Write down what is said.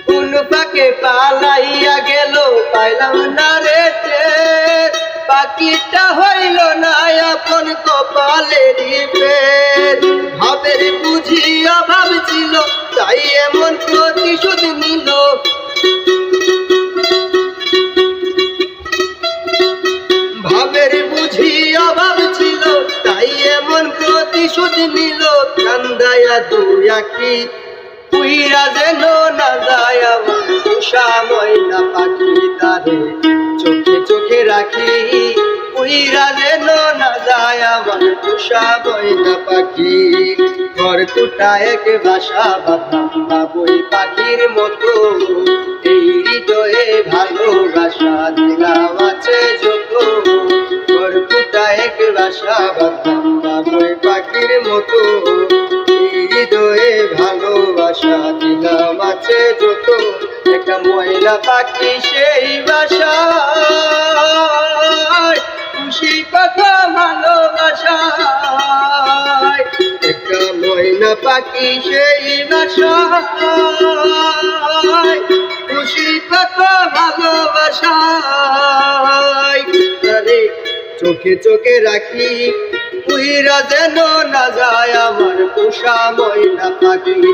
কোন পাকে পালাইয়া গেল পাইলাম না রে টের, পাখিটা হইল না আপন কপালেরই পের। ভাবের বুঝি অভাব ছিল তাই এমন প্রতিশোধ নিল, ভাবের বুঝি অভাব ছিল তাই এমন প্রতিশোধ নিল। কান্দায়া দুই আঁখি উইরা যেন না যায় আমার পোষা ময়না পাখি, তারে চোখে চোখে রাখি উইরা যেন না যায় আমার পোষা ময়না পাখি। ঘরকুটা এক বাসা বাঁধলাম বাবুই পাখির মতো, এই হৃদয়ে ভালোবাসা দিলাম আছে যত। ঘরকুটা এক বাসা বাঁধলাম বাবুই পাখির মতো, এই হৃদয়ে ভালোবাসা দিলাম আছে যত। একটা ময়না পাখি সেই বাসায় খুশি কথা ভালোবাসায়, একটা ময়না পাখি সেই বাসায় খুশি কথা ভালোবাসায়। তারে চোখে চোখে রাখি উইরা যেন না যায় আমার পোষা ময়না পাখি।